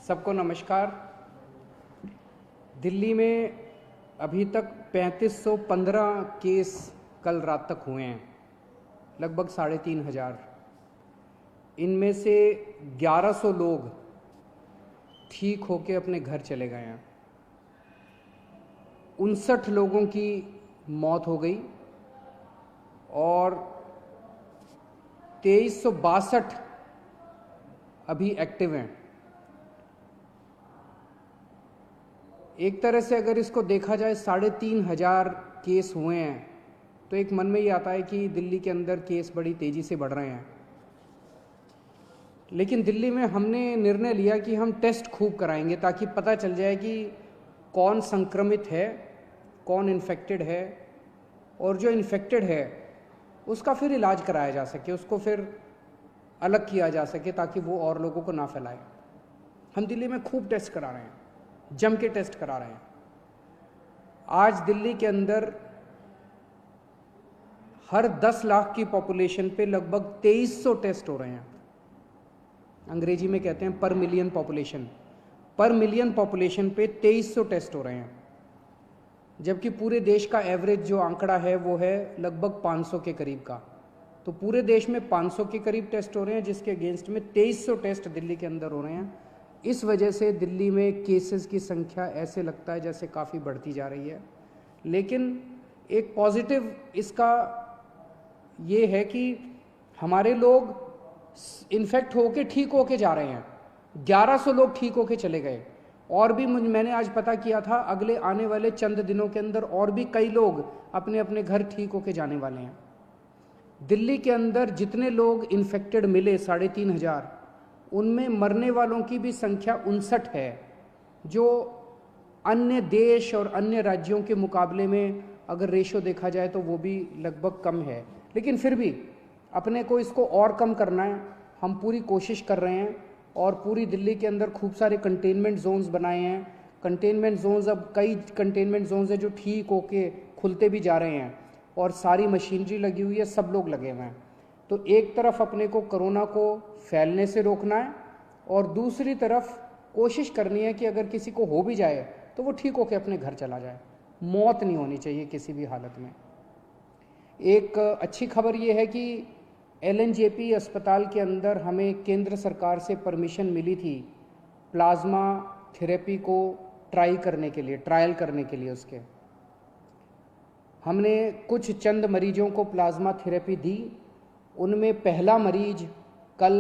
सबको नमस्कार। दिल्ली में अभी तक 3515 केस कल रात तक हुए हैं, लगभग 3500। इनमें से 1100 लोग ठीक होके अपने घर चले गए हैं। 59 लोगों की मौत हो गई और 2362 अभी एक्टिव हैं। एक तरह से अगर इसको देखा जाए 3500 केस हुए हैं तो एक मन में ये आता है कि दिल्ली के अंदर केस बड़ी तेज़ी से बढ़ रहे हैं। लेकिन दिल्ली में हमने निर्णय लिया कि हम टेस्ट खूब कराएंगे ताकि पता चल जाए कि कौन संक्रमित है, कौन इन्फेक्टेड है, और जो इन्फेक्टेड है उसका फिर इलाज कराया जा सके, उसको फिर अलग किया जा सके ताकि वो और लोगों को ना फैलाए। हम दिल्ली में खूब टेस्ट करा रहे हैं, जम के टेस्ट करा रहे हैं। आज दिल्ली के अंदर हर 10 लाख की पॉपुलेशन पे लगभग 2300 टेस्ट हो रहे हैं। अंग्रेजी में कहते हैं पर मिलियन पॉपुलेशन। पर मिलियन पॉपुलेशन पे 2300 टेस्ट हो रहे हैं, जबकि पूरे देश का एवरेज जो आंकड़ा है वो है लगभग 500 के करीब का। तो पूरे देश में 500 के करीब टेस्ट हो रहे हैं, जिसके अगेंस्ट में 2300 टेस्ट दिल्ली के अंदर हो रहे हैं। इस वजह से दिल्ली में केसेस की संख्या ऐसे लगता है जैसे काफ़ी बढ़ती जा रही है। लेकिन एक पॉजिटिव इसका ये है कि हमारे लोग इन्फेक्ट होके ठीक होके जा रहे हैं। 1100 लोग ठीक होके चले गए, और भी मैंने आज पता किया था अगले आने वाले चंद दिनों के अंदर और भी कई लोग अपने अपने घर ठीक होके जाने वाले हैं। दिल्ली के अंदर जितने लोग इन्फेक्टेड मिले 3500, उनमें मरने वालों की भी संख्या 59 है, जो अन्य देश और अन्य राज्यों के मुकाबले में अगर रेशो देखा जाए तो वो भी लगभग कम है। लेकिन फिर भी अपने को इसको और कम करना है, हम पूरी कोशिश कर रहे हैं। और पूरी दिल्ली के अंदर खूब सारे कंटेनमेंट जोन्स बनाए हैं। कंटेनमेंट जोन्स, अब कई कंटेनमेंट जोन्स हैं जो ठीक होके खुलते भी जा रहे हैं और सारी मशीनरी लगी हुई है, सब लोग लगे हुए हैं। तो एक तरफ अपने को कोरोना को फैलने से रोकना है और दूसरी तरफ कोशिश करनी है कि अगर किसी को हो भी जाए तो वो ठीक होके अपने घर चला जाए। मौत नहीं होनी चाहिए किसी भी हालत में। एक अच्छी खबर ये है कि LNJP अस्पताल के अंदर हमें केंद्र सरकार से परमिशन मिली थी प्लाज्मा थेरेपी को ट्रायल करने के लिए। उसके हमने कुछ चंद मरीजों को प्लाज्मा थेरेपी दी। उनमें पहला मरीज कल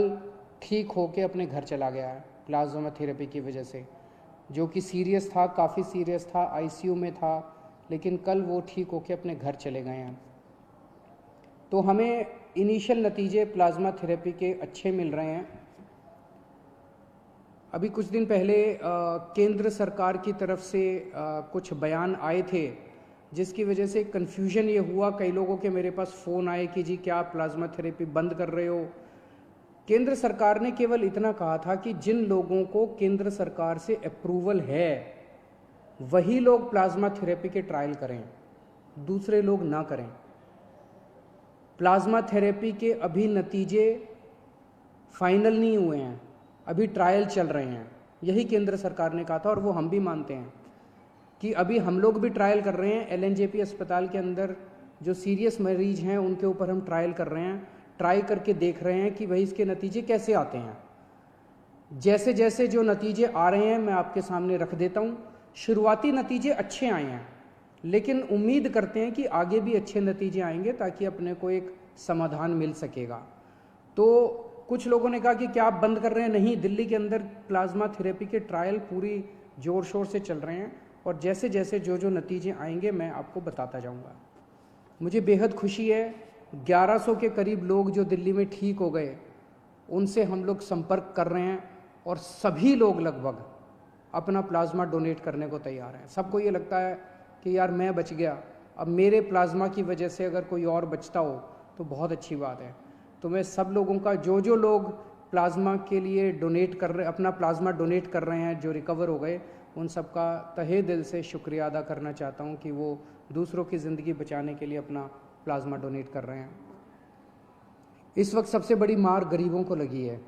ठीक होके अपने घर चला गया है प्लाज्मा थेरेपी की वजह से, जो कि सीरियस था, काफ़ी सीरियस था, ICU में था, लेकिन कल वो ठीक होके अपने घर चले गए हैं। तो हमें इनिशियल नतीजे प्लाज्मा थेरेपी के अच्छे मिल रहे हैं। अभी कुछ दिन पहले केंद्र सरकार की तरफ से कुछ बयान आए थे, जिसकी वजह से कन्फ्यूजन ये हुआ, कई लोगों के मेरे पास फ़ोन आए कि जी क्या आप प्लाज्मा थेरेपी बंद कर रहे हो। केंद्र सरकार ने केवल इतना कहा था कि जिन लोगों को केंद्र सरकार से अप्रूवल है वही लोग प्लाज्मा थेरेपी के ट्रायल करें, दूसरे लोग ना करें। प्लाज्मा थेरेपी के अभी नतीजे फाइनल नहीं हुए हैं, अभी ट्रायल चल रहे हैं, यही केंद्र सरकार ने कहा था और वो हम भी मानते हैं कि अभी हम लोग भी ट्रायल कर रहे हैं। LNJP अस्पताल के अंदर जो सीरियस मरीज हैं उनके ऊपर हम ट्रायल कर रहे हैं, ट्राई करके देख रहे हैं कि भाई इसके नतीजे कैसे आते हैं। जैसे जैसे जो नतीजे आ रहे हैं मैं आपके सामने रख देता हूँ। शुरुआती नतीजे अच्छे आए हैं, लेकिन उम्मीद करते हैं कि आगे भी अच्छे नतीजे आएंगे ताकि अपने को एक समाधान मिल सकेगा। तो कुछ लोगों ने कहा कि क्या आप बंद कर रहे हैं? नहीं, दिल्ली के अंदर प्लाज्मा थेरेपी के ट्रायल पूरी जोर शोर से चल रहे हैं और जैसे जैसे जो नतीजे आएंगे मैं आपको बताता जाऊंगा। मुझे बेहद खुशी है, 1100 के करीब लोग जो दिल्ली में ठीक हो गए उनसे हम लोग संपर्क कर रहे हैं और सभी लोग लगभग अपना प्लाज्मा डोनेट करने को तैयार हैं। सबको ये लगता है कि यार मैं बच गया, अब मेरे प्लाज्मा की वजह से अगर कोई और बचता हो तो बहुत अच्छी बात है। तो मैं सब लोगों का, जो लोग प्लाज्मा के लिए डोनेट कर रहे, अपना प्लाज्मा डोनेट कर रहे हैं, जो रिकवर हो गए, उन सब का तहे दिल से शुक्रिया अदा करना चाहता हूं कि वो दूसरों की ज़िंदगी बचाने के लिए अपना प्लाज्मा डोनेट कर रहे हैं। इस वक्त सबसे बड़ी मार गरीबों को लगी है।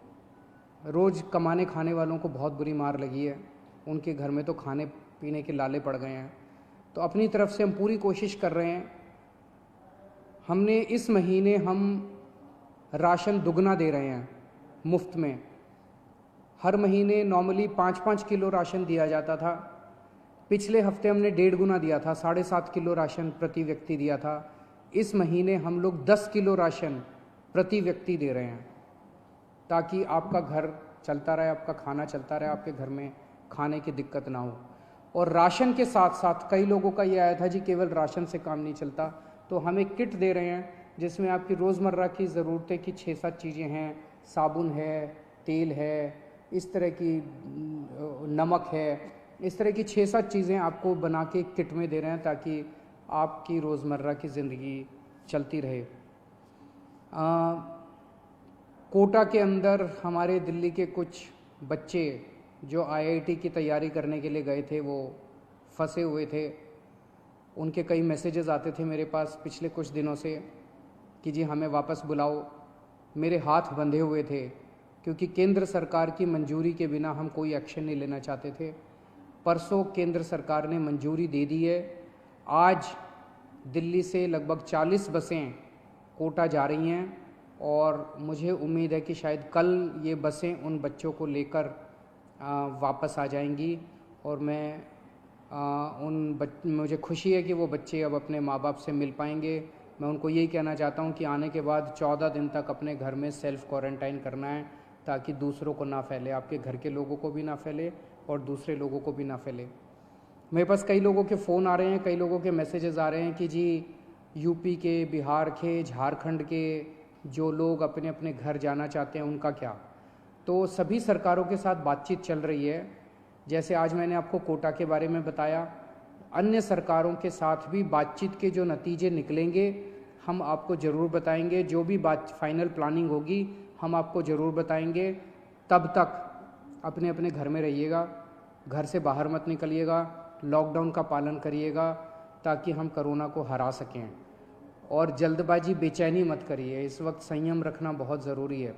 रोज़ कमाने खाने वालों को बहुत बुरी मार लगी है, उनके घर में तो खाने पीने के लाले पड़ गए हैं। तो अपनी तरफ से हम पूरी कोशिश कर रहे हैं। हमने इस महीने हम राशन दुगना दे रहे हैं मुफ्त में। हर महीने नॉर्मली 5-5 किलो राशन दिया जाता था। पिछले हफ्ते हमने 1.5 गुना दिया था, 7.5 किलो राशन प्रति व्यक्ति दिया था। इस महीने हम लोग 10 किलो राशन प्रति व्यक्ति दे रहे हैं, ताकि आपका घर चलता रहे, आपका खाना चलता रहे, आपके घर में खाने की दिक्कत ना हो। और राशन के साथ साथ कई लोगों का ये आया था जी केवल राशन से काम नहीं चलता, तो हम एक किट दे रहे हैं जिसमें आपकी रोज़मर्रा की ज़रूरतें की 6-7 चीज़ें हैं। साबुन है, तेल है, इस तरह की नमक है, इस तरह की 6-7 चीज़ें आपको बना के किट में दे रहे हैं ताकि आपकी रोज़मर्रा की ज़िंदगी चलती रहे। कोटा के अंदर हमारे दिल्ली के कुछ बच्चे जो IIT की तैयारी करने के लिए गए थे वो फंसे हुए थे। उनके कई मैसेजेस आते थे मेरे पास पिछले कुछ दिनों से कि जी हमें वापस बुलाओ। मेरे हाथ बंधे हुए थे क्योंकि केंद्र सरकार की मंजूरी के बिना हम कोई एक्शन नहीं लेना चाहते थे। परसों केंद्र सरकार ने मंजूरी दे दी है। आज दिल्ली से लगभग 40 बसें कोटा जा रही हैं और मुझे उम्मीद है कि शायद कल ये बसें उन बच्चों को लेकर वापस आ जाएंगी। और मुझे खुशी है कि वो बच्चे अब अपने माँ बाप से मिल पाएंगे। मैं उनको यही कहना चाहता हूँ कि आने के बाद 14 दिन तक अपने घर में सेल्फ़ क्वारंटाइन करना है ताकि दूसरों को ना फैले, आपके घर के लोगों को भी ना फैले और दूसरे लोगों को भी ना फैले। मेरे पास कई लोगों के फ़ोन आ रहे हैं, कई लोगों के मैसेजेस आ रहे हैं कि जी यूपी के, बिहार के, झारखंड के जो लोग अपने अपने घर जाना चाहते हैं उनका क्या। तो सभी सरकारों के साथ बातचीत चल रही है। जैसे आज मैंने आपको कोटा के बारे में बताया, अन्य सरकारों के साथ भी बातचीत के जो नतीजे निकलेंगे हम आपको ज़रूर बताएंगे। जो भी बात फाइनल प्लानिंग होगी हम आपको ज़रूर बताएंगे। तब तक अपने अपने घर में रहिएगा, घर से बाहर मत निकलिएगा, लॉकडाउन का पालन करिएगा ताकि हम कोरोना को हरा सकें। और जल्दबाजी, बेचैनी मत करिए, इस वक्त संयम रखना बहुत ज़रूरी है।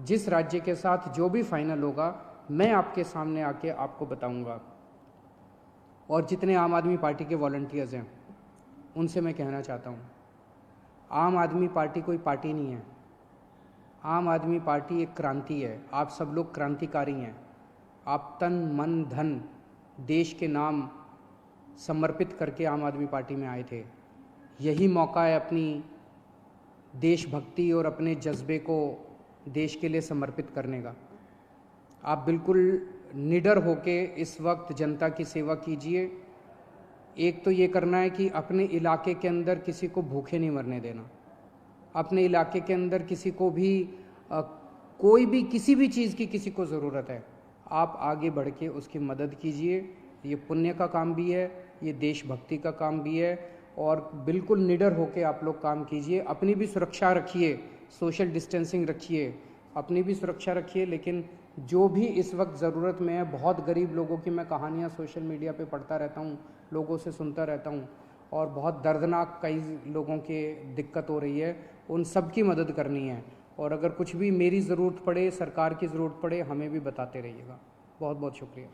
जिस राज्य के साथ जो भी फाइनल होगा मैं आपके सामने आके आपको बताऊंगा। और जितने आम आदमी पार्टी के वॉलंटियर्स हैं उनसे मैं कहना चाहता हूँ, आम आदमी पार्टी कोई पार्टी नहीं है। आम आदमी पार्टी एक क्रांति है। आप सब लोग क्रांतिकारी हैं। आप तन मन धन देश के नाम समर्पित करके आम आदमी पार्टी में आए थे। यही मौका है अपनी देशभक्ति और अपने जज्बे को देश के लिए समर्पित करने का। आप बिल्कुल निडर होके इस वक्त जनता की सेवा कीजिए। एक तो ये करना है कि अपने इलाके के अंदर किसी को भूखे नहीं मरने देना। अपने इलाके के अंदर किसी को भी कोई भी किसी भी चीज़ की किसी को ज़रूरत है, आप आगे बढ़ के उसकी मदद कीजिए। ये पुण्य का काम भी है, ये देशभक्ति का काम भी है। और बिल्कुल निडर होके आप लोग काम कीजिए। अपनी भी सुरक्षा रखिए, सोशल डिस्टेंसिंग रखिए, अपनी भी सुरक्षा रखिए। लेकिन जो भी इस वक्त ज़रूरत में है, बहुत गरीब लोगों की मैं कहानियाँ सोशल मीडिया पे पढ़ता रहता हूँ, लोगों से सुनता रहता हूँ और बहुत दर्दनाक कई लोगों के दिक्कत हो रही है, उन सब की मदद करनी है। और अगर कुछ भी मेरी ज़रूरत पड़े, सरकार की ज़रूरत पड़े, हमें भी बताते रहिएगा। बहुत बहुत शुक्रिया।